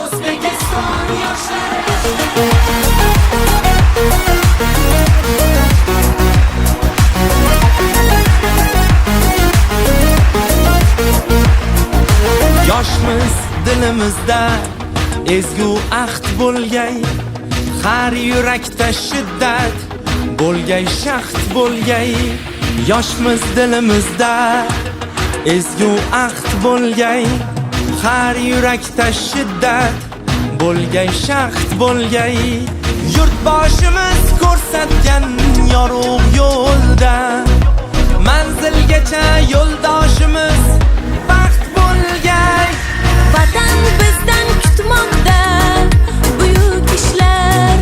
O'zbekiston yoshlari yoshmiz dilimizda ezgu ahd bo'lgay, har yurakda shiddat bo'lgay, shaxt bo'lgay. Yoshmiz dilimizda ezgu ahd bo'lgay, har yurakda shiddat bo'lgay, shaxt bo'lgay. Yurtboshimiz ko'rsatgan yorug' yo'lda manzilgacha yo'ldoshimiz baxt bo'lgay. Vatan bizdan kutmoqda buyuk ishlar,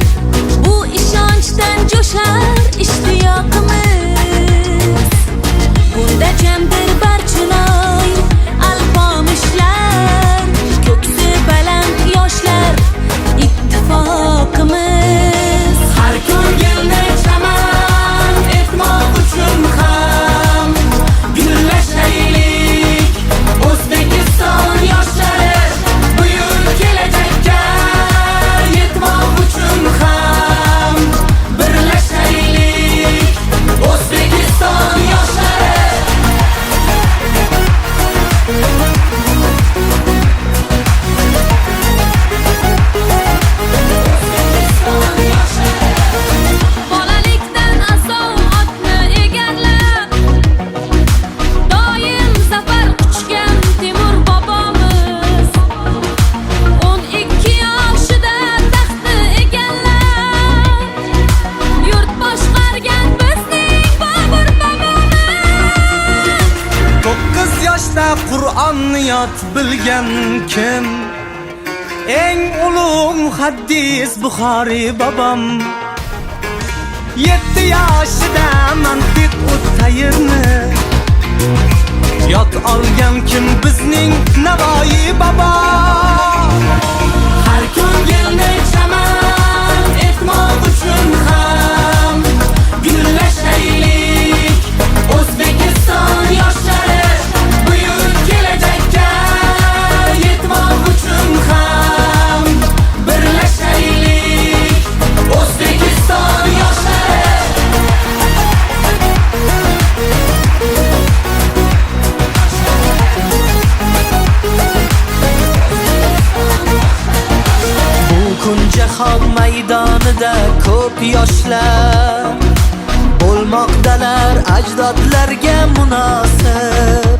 bu ishonchdan jo'shar ishtiyoqimiz. Bunda jamdir barchinoy alpomishlar, ko'ksi baland yoshlar ittifoqimiz. Har ko'ngilni chaman etmoq uchun ham gullashaylik. O'zbekiston yoshlari buyuk kelajakka yetmoq uchun ham birlashaylik. O'zbekiston yoshlari Bolalikdan asov otni egallab, doim zafar quchgan Temur bobomiz. 12 yoshida taxtni egallab, yurt boshqargan bizning Bobur bobomiz. 9 yoshda Qur'onni yod bilgan kim? Eng ulug' muhaddis Buxoriy bobom. 7 yoshida mantiq o'tayirni yod olgan kim? Bizning Navoiy bobo. Har ko'ngilni chaman etmoq uchun ham gullashaylik. O'zbekiston yoshlari buyuk kelajakka yetmoq uchun ham birlashaylik. O'zbekiston yoshlari bu kun jahon maydonida ko'p yoshlar bo'lmoqdalar ajdodlarga munosib.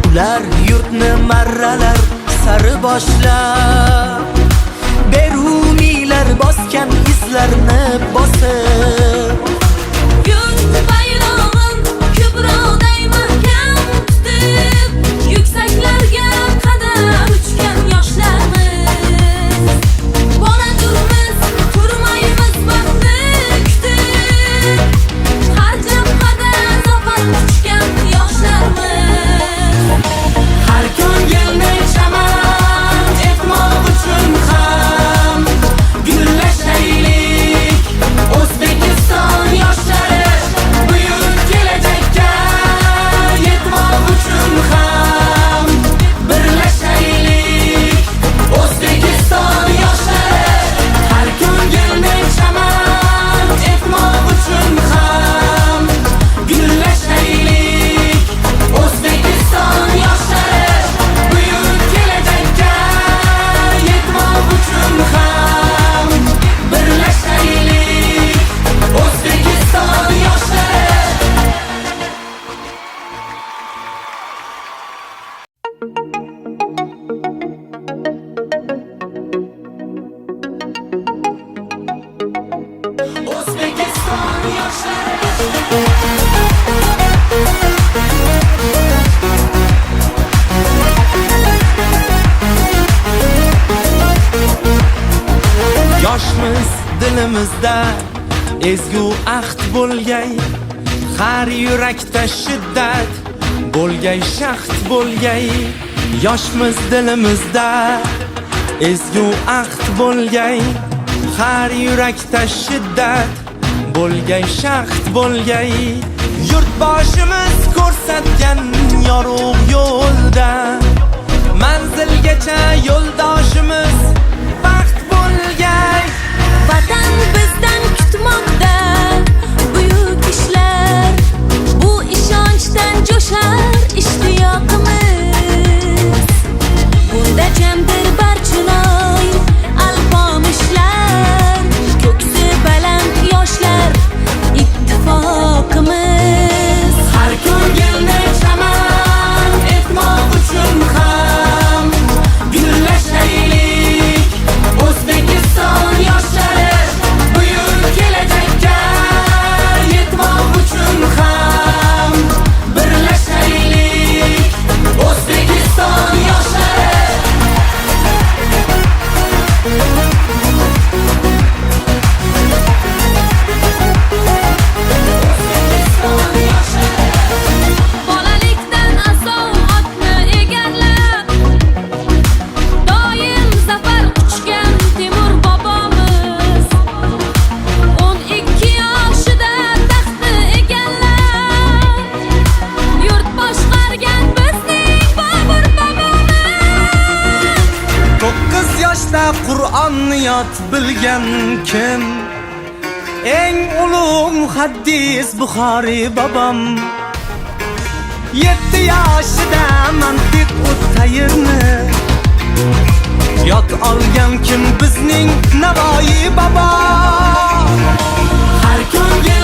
Ular yurtni marralar sari boshlab, beruniylar bosgan izlarni bosib. Yurt bayrog'in Kubroday mahkam tutib, yuksaklarga qadam uchgan yoshlarimiz. Boradurmiz, turmaymiz vaqtni kutib, har jabhada zafar quchgan yoshlarimiz. Har ko'ngilni chaman etmoq uchun ham gullashaylik. O'zbekiston yoshlari buyuk kelajakka yetmoq uchun ham birlashaylik. O'zbekiston yoshlari har ko'ngilni chaman etmoq uchun ham gullashaylik. O'zbekiston yoshlari buyuk kelajakka yetmoq uchun ham birlashaylik. O'zbekiston yoshlari O'zbekiston yoshlari yoshmiz dilimizda ezgu ahd bo'lgay, har yurakda shiddat bo'lgay, shaxt bo'lgay. Yoshmiz dilimizda ezgu ahd bo'lgay, har yurakda shiddat Bo'lgay shaxt bo'lgay yurtboshimiz ko'rsatgan yorug' yo'lda manzilgacha yo'ldoshimiz baxt bo'lgay. Vatan bizdan kutmoqda buyuk ishlar, bu ishonchdan jo'shar ishtiyoqimiz. Bunda jamdir barchinoy alpomishlar, ko'ksi baland yoshlar ittifoqimiz. Har ko'ngilni chaman etmoq uchun ham gullashaylik O'zbekiston yoshlari, buyuk kelajakka yetmoq uchun ham birlashaylik O'zbekiston yoshlari. Bolalikdan asov otni egallab, doim zafar quchgan Temur bobomiz 12 yoshida taxtni egallab, yurt boshqargan bizning Bobur bobomiz. 9 yoshda Qur'onni yod bilgan kim? Eng ulug' muhaddis Buxoriy bobom. 7 yoshida mantiq o'tayirni yod olgan kim? Bizning Navoiy bobo. Har ko'ngil